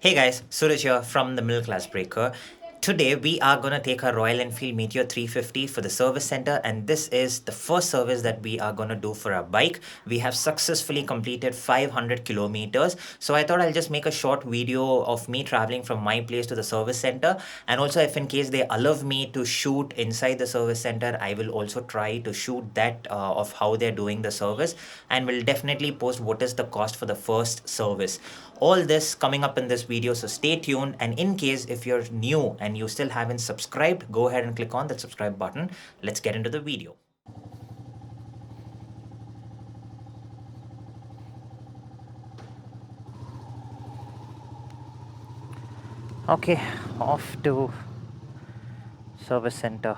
Hey guys, Suraj here from the Middle Class Breaker. Today we are gonna take our Royal Enfield Meteor 350 for the service center, and this is the first service that we are gonna do for our bike. We have successfully completed 500 kilometers, so I thought I'll just make a short video of me traveling from my place to the service center, and also if in case they allow me to shoot inside the service center, I will also try to shoot that of how they're doing the service, and will definitely post what is the cost for the first service. All this coming up in this video, so stay tuned. And in case if you're new and you still haven't subscribed, go ahead and click on that subscribe button. Let's get into the video. Okay, off to service center.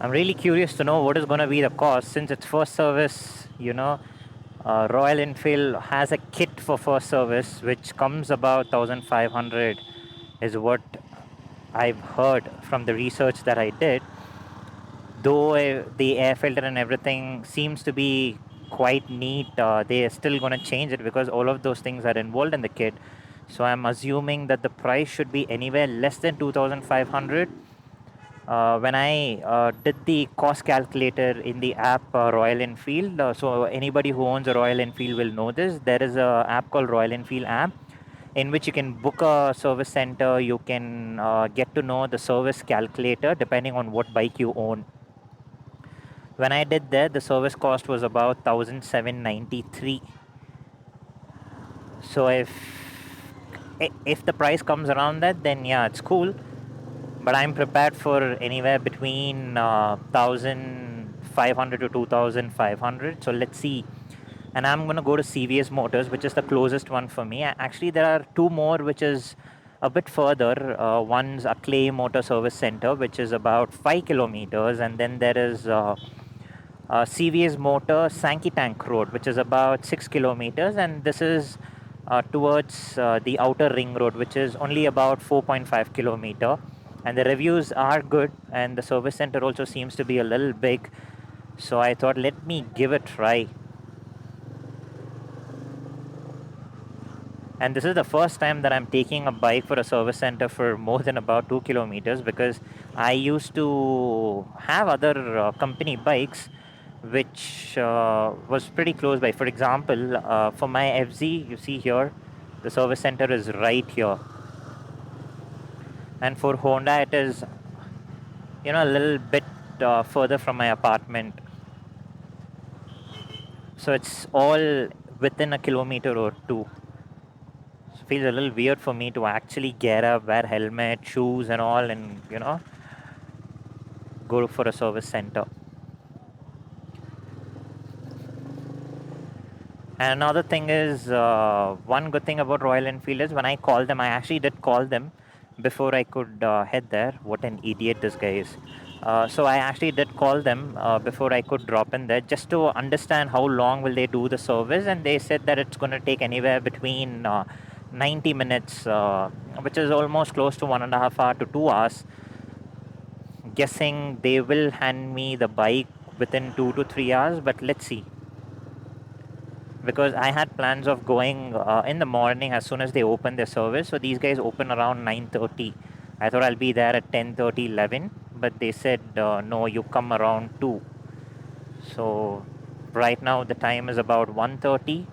I'm really curious to know what is going to be the cost since it's first service. Royal Enfield has a kit for first service which comes about 1500 is what I've heard from the research that I did. Though the air filter and everything seems to be quite neat, they are still going to change it because all of those things are involved in the kit. So I'm assuming that the price should be anywhere less than 2500. When I did the cost calculator in the app Royal Enfield, so anybody who owns a Royal Enfield will know this. There is a app called Royal Enfield app in which you can book a service center. You can get to know the service calculator depending on what bike you own. When I did that, the service cost was about 1793. So if the price comes around that, then yeah, it's cool. But I'm prepared for anywhere between 1500 to 2500. So let's see. And I'm gonna go to CVS Motors, which is the closest one for me. Actually, there are two more, which is a bit further. One's a Clay Motor Service Center, which is about 5 kilometers, and then there is CVS Motor Sankey Tank Road, which is about 6 kilometers, and this is towards the outer ring road, which is only about 4.5 kilometer. And the reviews are good, and the service center also seems to be a little big. So I thought, let me give it a try. And this is the first time that I'm taking a bike for a service center for more than about 2 kilometers because I used to have other company bikes which was pretty close by. For example, for my FZ, you see here, the service center is right here. And for Honda, it is, a little bit further from my apartment. So it's all within a kilometer or two. So it feels a little weird for me to actually get up, wear helmet, shoes, and all, and go for a service center. And another thing is, one good thing about Royal Enfield is when I call them, I actually did call them before I could head there. What an idiot this guy is. So I actually did call them before I could drop in there just to understand how long will they do the service, and they said that it's going to take anywhere between 90 minutes, which is almost close to 1.5 hours to 2 hours. Guessing they will hand me the bike within 2 to 3 hours, but let's see. Because I had plans of going in the morning as soon as they open their service. So these guys open around 9:30. I thought I'll be there at 10:30, 11, but they said no, you come around 2. So right now the time is about 1:30.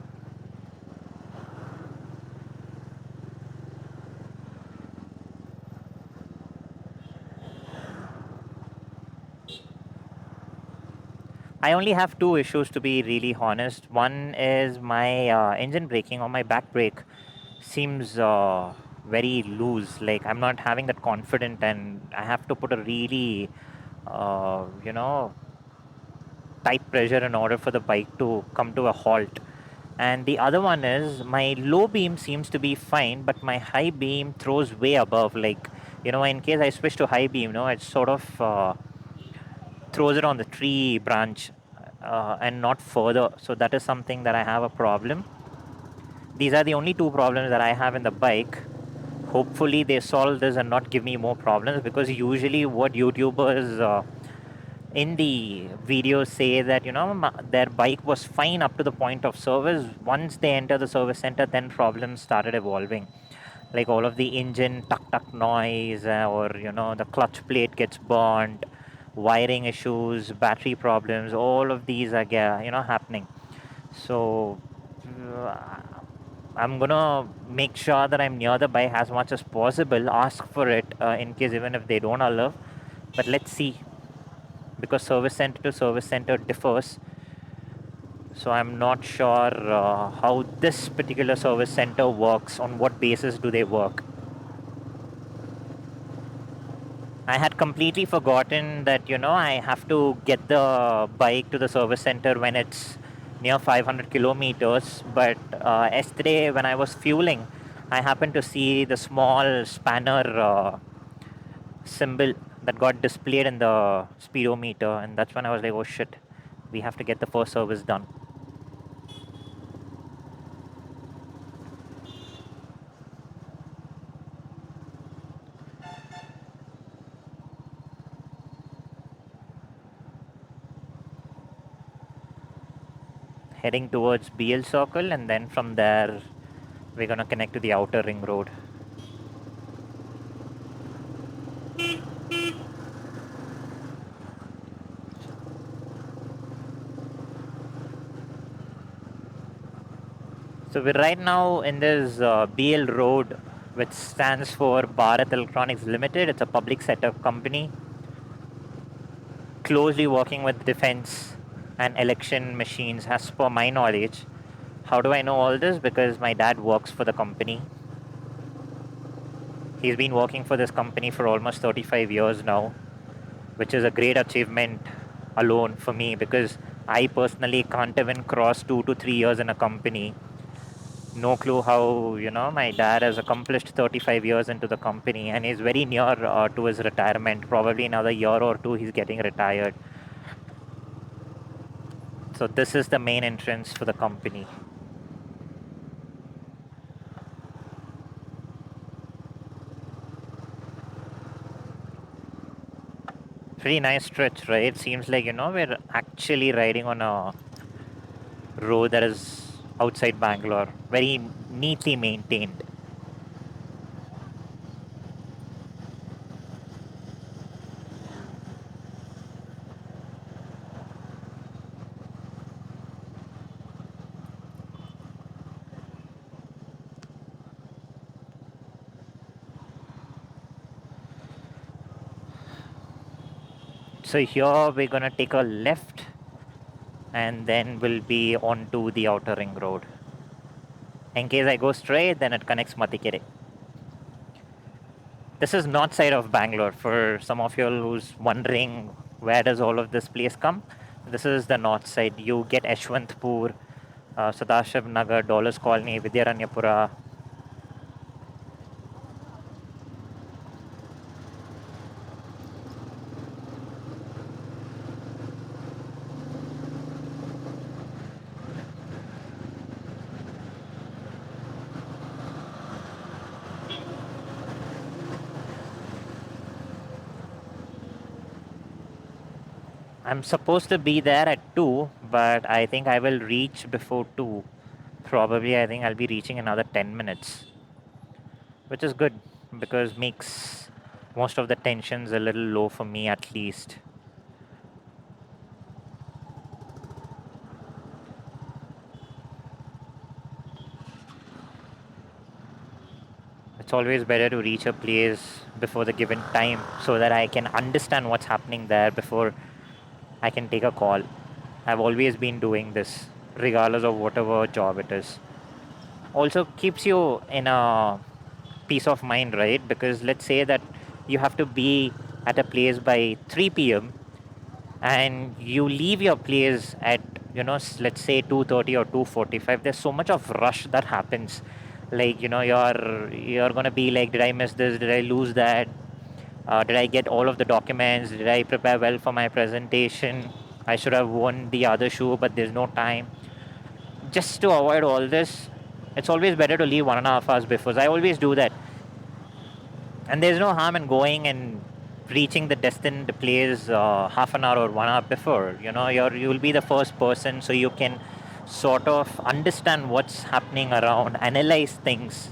I only have two issues to be really honest. One is my engine braking or my back brake seems very loose. Like I'm not having that confident, and I have to put a really, you know, tight pressure in order for the bike to come to a halt. And the other one is my low beam seems to be fine, but my high beam throws way above. Like, in case I switch to high beam, it sort of throws it on the tree branch and not further. So that is something that I have a problem. These are the only two problems that I have in the bike. Hopefully, they solve this and not give me more problems, because usually what YouTubers in the videos say that their bike was fine up to the point of service. Once they enter the service center, then problems started evolving, like all of the engine tuck tuck noise, or the clutch plate gets burnt, wiring issues, battery problems. All of these are happening. So uh, I'm gonna make sure that I'm near the bike as much as possible, ask for it in case even if they don't allow. But let's see, because service center to service center differs. So I'm not sure how this particular service center works, on what basis do they work. I had completely forgotten that I have to get the bike to the service center when it's near 500 kilometers. But yesterday when I was fueling, I happened to see the small spanner symbol that got displayed in the speedometer, and that's when I was like, oh shit, we have to get the first service done. Heading towards BL Circle, and then from there we're gonna connect to the outer ring road. So we're right now in this BL road, which stands for Bharat Electronics Limited. It's a public sector company closely working with defense and election machines, as per my knowledge. How do I know all this? Because my dad works for the company. He's been working for this company for almost 35 years now, which is a great achievement alone for me, because I personally can't even cross 2 to 3 years in a company. No clue how my dad has accomplished 35 years into the company, and he's very near to his retirement. Probably another year or two he's getting retired. So this is the main entrance for the company. Pretty nice stretch, right? Seems like we're actually riding on a road that is outside Bangalore, very neatly maintained. So here we're gonna take a left, and then we'll be onto the outer ring road. In case I go straight, then it connects Matikere. This is north side of Bangalore. For some of you who's wondering where does all of this place come, this is the north side. You get Yeshwantpur, Sadashiv Nagar, Dollars Colony, Vidyaranyapura. I'm supposed to be there at 2, but I think I will reach before 2. Probably I think I'll be reaching another 10 minutes, which is good, because makes most of the tensions a little low for me, at least. It's always better to reach a place before the given time, so that I can understand what's happening there before I can take a call. I've always been doing this, regardless of whatever job it is. Also keeps you in a peace of mind, right? Because let's say that you have to be at a place by 3 p.m. and you leave your place at, let's say 2:30 or 2:45. There's so much of rush that happens. Like, you're gonna be like, did I miss this? Did I lose that? Did I get all of the documents? Did I prepare well for my presentation? I should have worn the other shoe, but there's no time. Just to avoid all this, it's always better to leave 1.5 hours before. I always do that. And there's no harm in going and reaching the destined place half an hour or 1 hour before. You'll be the first person, so you can sort of understand what's happening around, analyze things,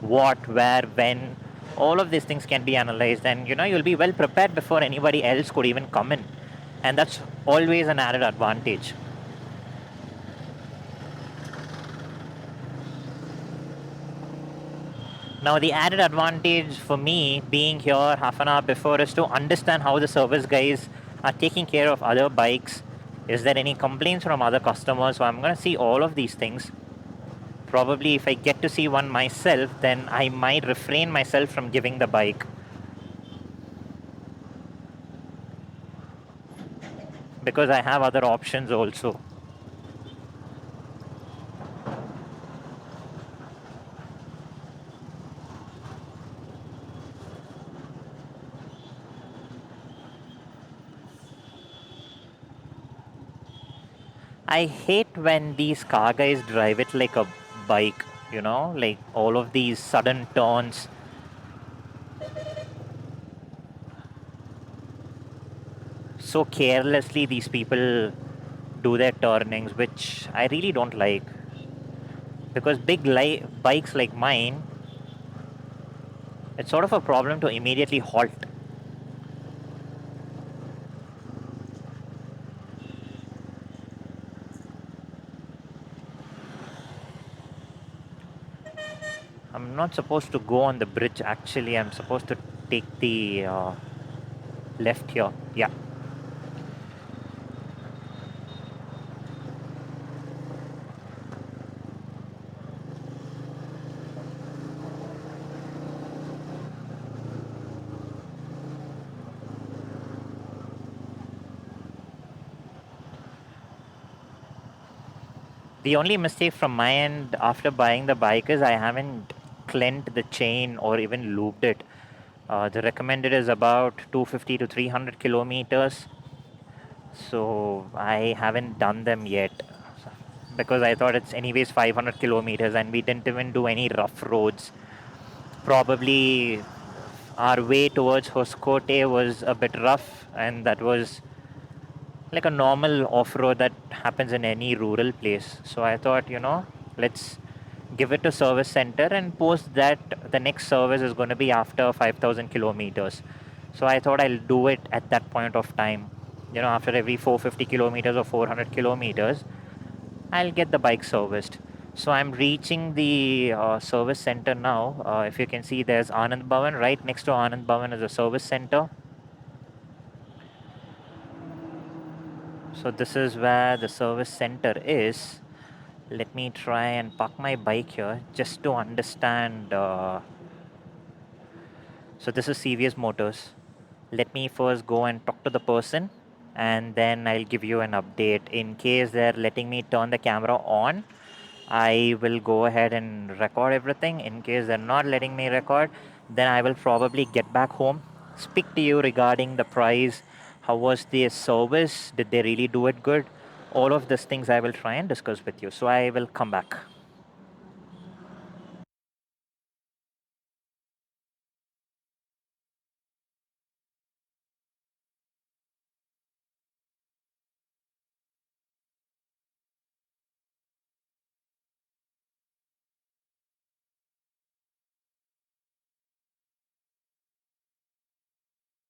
what, where, when. All of these things can be analyzed, and you'll be well prepared before anybody else could even come in, and that's always an added advantage. Now, the added advantage for me being here half an hour before is to understand how the service guys are taking care of other bikes. Is there any complaints from other customers? So I'm going to see all of these things. Probably if I get to see one myself, then I might refrain myself from giving the bike, because I have other options also. I hate when these car guys drive it like a bike, like all of these sudden turns. So carelessly, these people do their turnings, which I really don't like. Because bikes like mine, it's sort of a problem to immediately halt. I'm not supposed to go on the bridge actually, I'm supposed to take the left here. Yeah. The only mistake from my end after buying the bike is I haven't cleaned the chain or even lubed it. The recommended is about 250 to 300 kilometers. So I haven't done them yet because I thought it's anyways 500 kilometers and we didn't even do any rough roads. Probably our way towards Hoskote was a bit rough, and that was like a normal off road that happens in any rural place. So I thought, let's give it to service center, and post that the next service is going to be after 5,000 kilometers. So I thought I'll do it at that point of time. After every 450 kilometers or 400 kilometers, I'll get the bike serviced. So I'm reaching the service center now. If you can see, there's Anand Bhavan. Right next to Anand Bhavan is a service center. So this is where the service center is. Let me try and park my bike here just to understand. So this is CVS Motors. Let me first go and talk to the person, and then I'll give you an update. In case they're letting me turn the camera on, I will go ahead and record everything. In case they're not letting me record, then I will probably get back home, speak to you regarding the price, how was the service, did they really do it good? All of these things I will try and discuss with you. So I will come back.